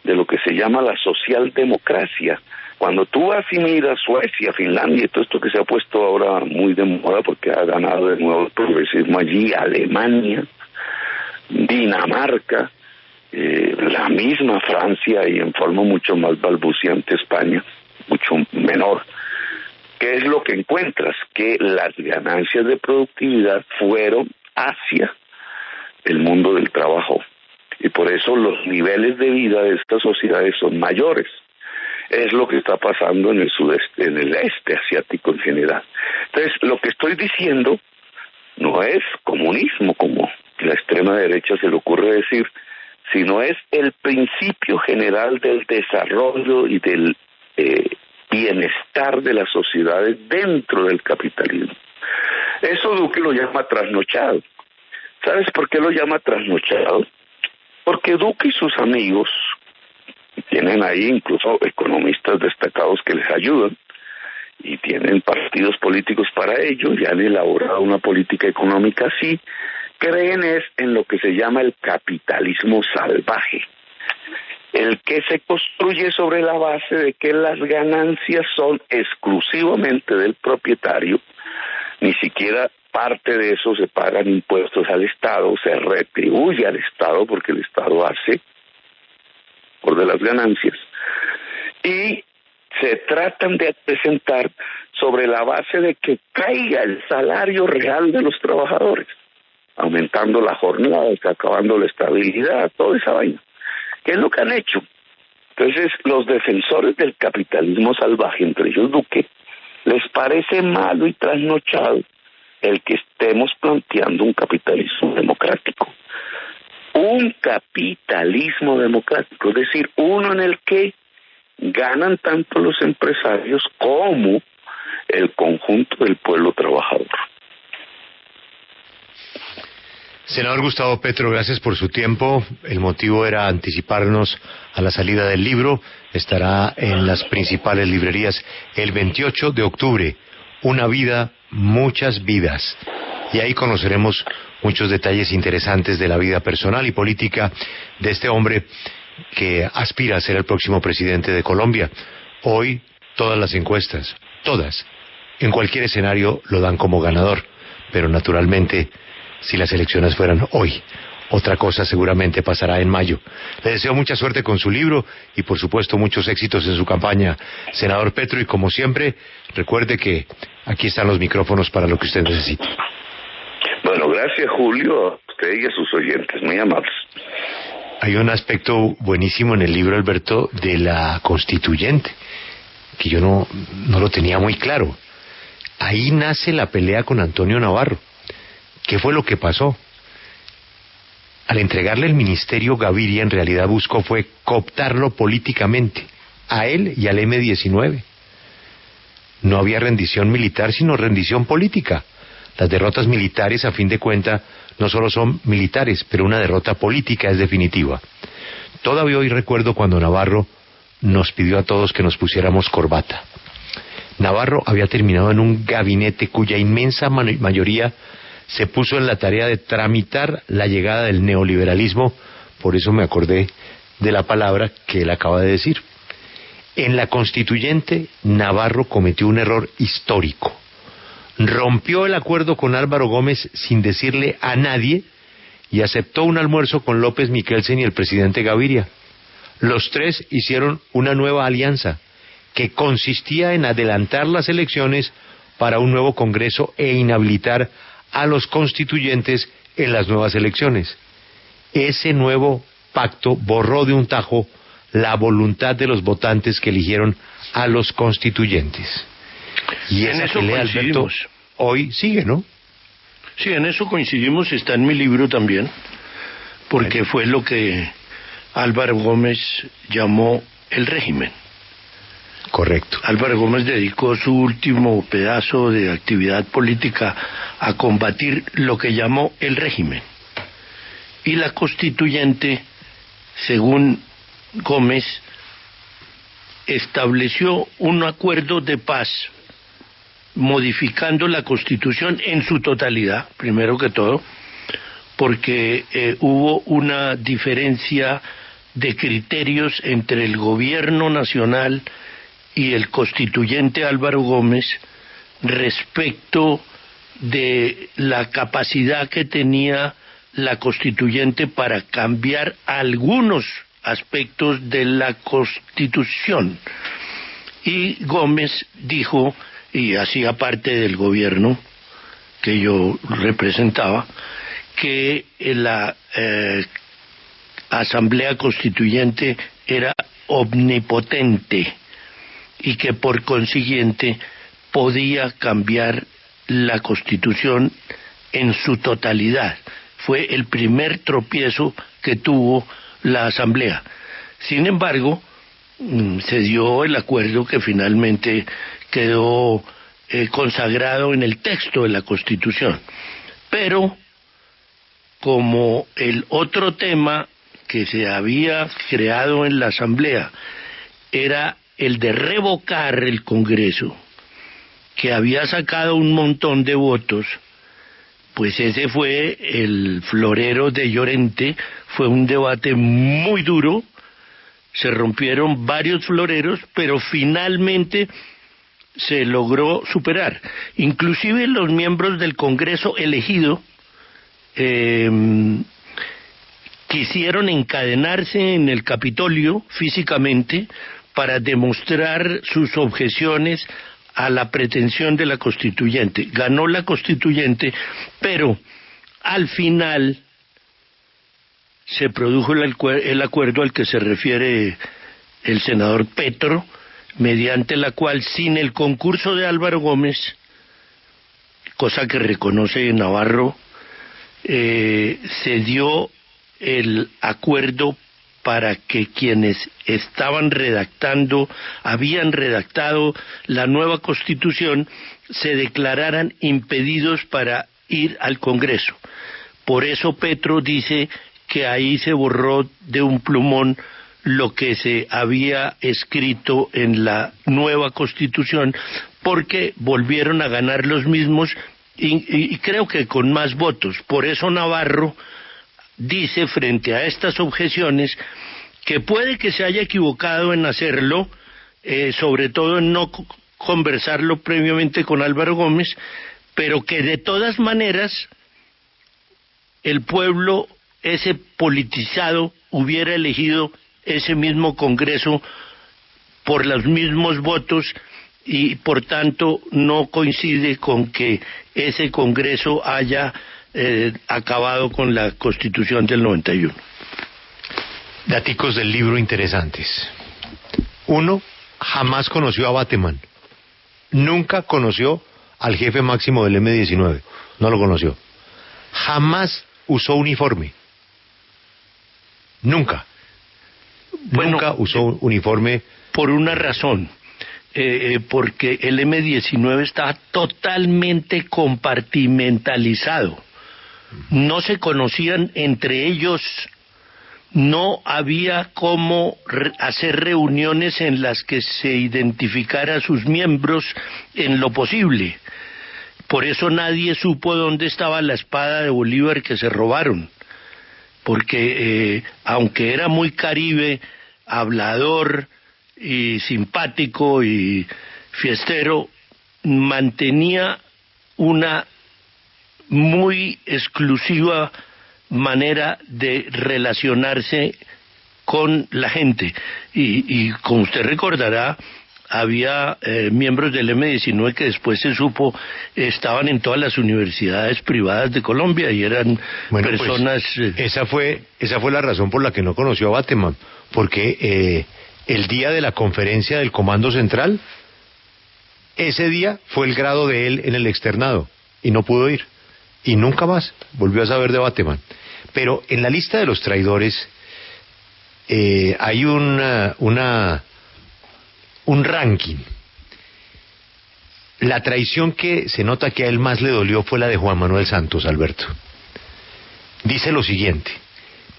de lo que se llama la socialdemocracia. Cuando tú vas y miras Suecia, Finlandia y todo esto que se ha puesto ahora muy de moda porque ha ganado de nuevo el progresismo allí, Alemania, Dinamarca, la misma Francia y en forma mucho más balbuciante España, mucho menor, ¿qué es lo que encuentras? Que las ganancias de productividad fueron hacia el mundo del trabajo y por eso los niveles de vida de estas sociedades son mayores. Es lo que está pasando en el sudeste, en el este asiático en general. Entonces, lo que estoy diciendo no es comunismo, como la extrema derecha se le ocurre decir, sino es el principio general del desarrollo y del bienestar de las sociedades dentro del capitalismo. Eso Duque lo llama trasnochado. ¿Sabes por qué lo llama trasnochado? Porque Duque y sus amigos, tienen ahí incluso economistas destacados que les ayudan, y tienen partidos políticos para ello, y han elaborado una política económica así, creen es en lo que se llama el capitalismo salvaje, el que se construye sobre la base de que las ganancias son exclusivamente del propietario, ni siquiera parte de eso se pagan impuestos al Estado, se retribuye al Estado porque el Estado hace por de las ganancias, y se tratan de presentar sobre la base de que caiga el salario real de los trabajadores, aumentando la jornada, acabando la estabilidad, toda esa vaina. ¿Qué es lo que han hecho? Entonces, los defensores del capitalismo salvaje, entre ellos Duque, les parece malo y trasnochado el que estemos planteando un capitalismo democrático. Un capitalismo democrático, es decir, uno en el que ganan tanto los empresarios como el conjunto del pueblo trabajador. Senador Gustavo Petro, gracias por su tiempo. El motivo era anticiparnos a la salida del libro. Estará en las principales librerías el 28 de octubre. Una vida, muchas vidas. Y ahí conoceremos muchos detalles interesantes de la vida personal y política de este hombre que aspira a ser el próximo presidente de Colombia. Hoy todas las encuestas, todas, en cualquier escenario lo dan como ganador, pero naturalmente si las elecciones fueran hoy, otra cosa seguramente pasará en mayo. Le deseo mucha suerte con su libro y por supuesto muchos éxitos en su campaña, senador Petro, y como siempre, recuerde que aquí están los micrófonos para lo que usted necesite. Bueno, gracias Julio, a usted y a sus oyentes, muy amables. Hay un aspecto buenísimo en el libro, Alberto, de la constituyente, que yo no lo tenía muy claro. Ahí nace la pelea con Antonio Navarro. ¿Qué fue lo que pasó? Al entregarle el ministerio, Gaviria en realidad buscó fue cooptarlo políticamente, a él y al M-19. No había rendición militar, sino rendición política. Las derrotas militares, a fin de cuentas, no solo son militares, pero una derrota política es definitiva. Todavía hoy recuerdo cuando Navarro nos pidió a todos que nos pusiéramos corbata. Navarro había terminado en un gabinete cuya inmensa mayoría se puso en la tarea de tramitar la llegada del neoliberalismo, por eso me acordé de la palabra que él acaba de decir. En la constituyente, Navarro cometió un error histórico. Rompió el acuerdo con Álvaro Gómez sin decirle a nadie y aceptó un almuerzo con López Miquelsen y el presidente Gaviria. Los tres hicieron una nueva alianza que consistía en adelantar las elecciones para un nuevo Congreso e inhabilitar a los constituyentes en las nuevas elecciones. Ese nuevo pacto borró de un tajo la voluntad de los votantes que eligieron a los constituyentes. Y en esa eso pelea, Alberto, hoy sigue, ¿no? Sí, en eso coincidimos, está en mi libro también, porque fue lo que Álvaro Gómez llamó el régimen. Correcto. Álvaro Gómez dedicó su último pedazo de actividad política a combatir lo que llamó el régimen. Y la constituyente, según Gómez, estableció un acuerdo de paz modificando la Constitución en su totalidad, primero que todo, porque hubo una diferencia de criterios entre el gobierno nacional y el constituyente Álvaro Gómez respecto de la capacidad que tenía la constituyente para cambiar algunos aspectos de la Constitución. Y Gómez dijo, y hacía parte del gobierno que yo representaba, que la Asamblea Constituyente era omnipotente y que por consiguiente podía cambiar la Constitución en su totalidad. Fue el primer tropiezo que tuvo la Asamblea. Sin embargo, se dio el acuerdo que finalmente quedó consagrado en el texto de la Constitución. Pero, como el otro tema que se había creado en la Asamblea era el de revocar el Congreso, que había sacado un montón de votos, pues ese fue el florero de Llorente. Fue un debate muy duro, se rompieron varios floreros, pero finalmente se logró superar. Inclusive los miembros del Congreso elegido quisieron encadenarse en el Capitolio físicamente para demostrar sus objeciones a la pretensión de la constituyente. Ganó la constituyente, pero al final se produjo el acuerdo al que se refiere el senador Petro, mediante la cual, sin el concurso de Álvaro Gómez, cosa que reconoce Navarro, se dio el acuerdo para que quienes habían redactado la nueva Constitución, se declararan impedidos para ir al Congreso. Por eso Petro dice que ahí se borró de un plumón lo que se había escrito en la nueva Constitución, porque volvieron a ganar los mismos y creo que con más votos. Por eso Navarro dice, frente a estas objeciones, que puede que se haya equivocado en hacerlo, sobre todo en no conversarlo previamente con Álvaro Gómez, pero que de todas maneras el pueblo, ese politizado, hubiera elegido ese mismo Congreso por los mismos votos y por tanto no coincide con que ese Congreso haya acabado con la Constitución del 91. Daticos del libro interesantes. 1. Jamás conoció a Bateman. Nunca conoció al jefe máximo del M-19. No lo conoció. Jamás usó uniforme. Nunca. Bueno, nunca usó uniforme. Por una razón. Porque el M-19 estaba totalmente compartimentalizado. No se conocían entre ellos, no había cómo hacer reuniones en las que se identificara a sus miembros en lo posible. Por eso nadie supo dónde estaba la espada de Bolívar que se robaron, porque aunque era muy caribe, hablador y simpático y fiestero, mantenía una muy exclusiva manera de relacionarse con la gente. Y como usted recordará, había miembros del M-19 que después se supo estaban en todas las universidades privadas de Colombia y eran personas... Pues, esa fue la razón por la que no conoció a Bateman, porque el día de la conferencia del Comando Central, ese día fue el grado de él en el externado y no pudo ir. Y nunca más volvió a saber de Bateman. Pero en la lista de los traidores hay un un ranking. La traición que se nota que a él más le dolió fue la de Juan Manuel Santos, Alberto. Dice lo siguiente: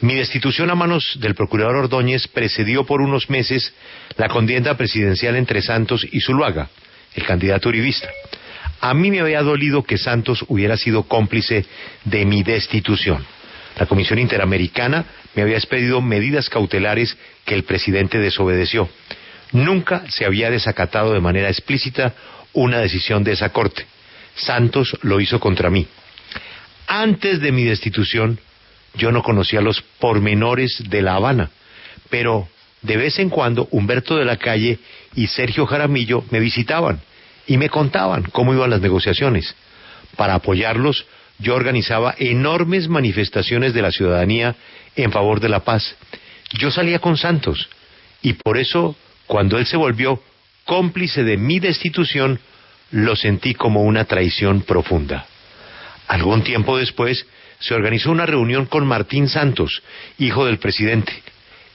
mi destitución a manos del procurador Ordóñez precedió por unos meses la contienda presidencial entre Santos y Zuluaga, el candidato uribista. A mí me había dolido que Santos hubiera sido cómplice de mi destitución. La Comisión Interamericana me había expedido medidas cautelares que el presidente desobedeció. Nunca se había desacatado de manera explícita una decisión de esa corte. Santos lo hizo contra mí. Antes de mi destitución, yo no conocía los pormenores de La Habana, pero de vez en cuando Humberto de la Calle y Sergio Jaramillo me visitaban y me contaban cómo iban las negociaciones. Para apoyarlos, yo organizaba enormes manifestaciones de la ciudadanía en favor de la paz. Yo salía con Santos, y por eso, cuando él se volvió cómplice de mi destitución, lo sentí como una traición profunda. Algún tiempo después, se organizó una reunión con Martín Santos, hijo del presidente.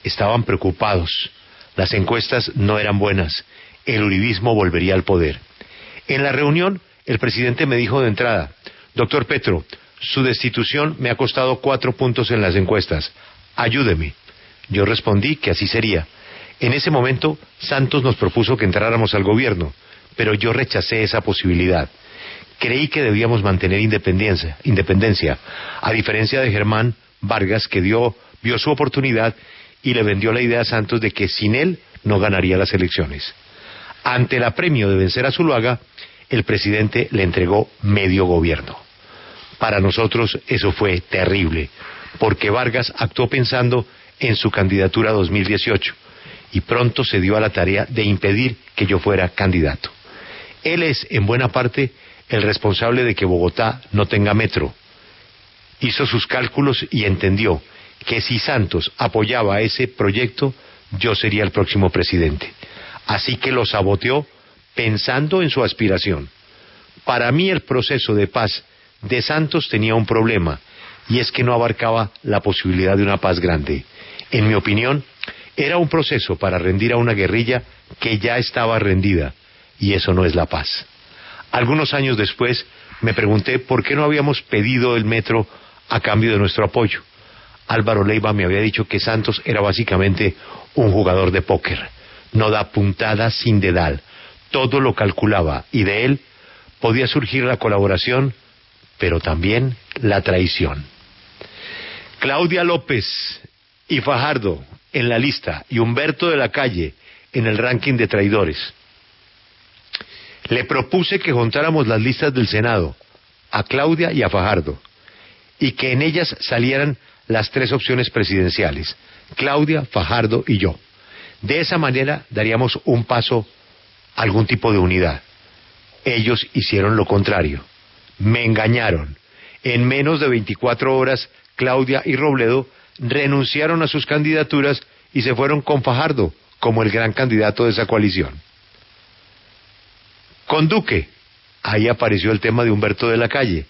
Estaban preocupados. Las encuestas no eran buenas. El uribismo volvería al poder. En la reunión, el presidente me dijo de entrada: doctor Petro, su destitución me ha costado 4 puntos en las encuestas. Ayúdeme. Yo respondí que así sería. En ese momento, Santos nos propuso que entráramos al gobierno, pero yo rechacé esa posibilidad. Creí que debíamos mantener independencia, a diferencia de Germán Vargas, que vio su oportunidad y le vendió la idea a Santos de que sin él no ganaría las elecciones. Ante el apremio de vencer a Zuluaga, el presidente le entregó medio gobierno. Para nosotros eso fue terrible, porque Vargas actuó pensando en su candidatura 2018 y pronto se dio a la tarea de impedir que yo fuera candidato. Él es, en buena parte, el responsable de que Bogotá no tenga metro. Hizo sus cálculos y entendió que si Santos apoyaba ese proyecto, yo sería el próximo presidente. Así que lo saboteó pensando en su aspiración. Para mí el proceso de paz de Santos tenía un problema, y es que no abarcaba la posibilidad de una paz grande. En mi opinión, era un proceso para rendir a una guerrilla que ya estaba rendida, y eso no es la paz. Algunos años después me pregunté por qué no habíamos pedido el metro a cambio de nuestro apoyo. Álvaro Leiva me había dicho que Santos era básicamente un jugador de póker. No da puntada sin dedal, todo lo calculaba, y de él podía surgir la colaboración, pero también la traición. Claudia López y Fajardo en la lista, y Humberto de la Calle en el ranking de traidores. Le propuse que juntáramos las listas del Senado, a Claudia y a Fajardo, y que en ellas salieran las 3 opciones presidenciales: Claudia, Fajardo y yo. De esa manera daríamos un paso a algún tipo de unidad. Ellos hicieron lo contrario. Me engañaron. En menos de 24 horas, Claudia y Robledo renunciaron a sus candidaturas y se fueron con Fajardo como el gran candidato de esa coalición. Con Duque, ahí apareció el tema de Humberto de la Calle.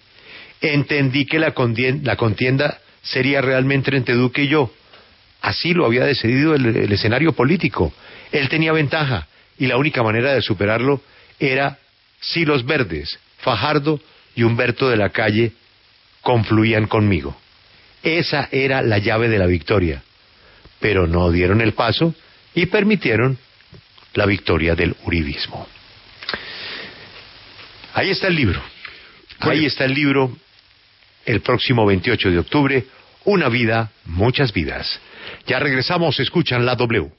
Entendí que la contienda sería realmente entre Duque y yo. Así lo había decidido el escenario político. Él tenía ventaja, y la única manera de superarlo era si los verdes, Fajardo y Humberto de la Calle, confluían conmigo. Esa era la llave de la victoria. Pero no dieron el paso y permitieron la victoria del uribismo. Ahí está el libro. Ahí está el libro. El próximo 28 de octubre, Una vida, muchas vidas. Ya regresamos, escuchan la W.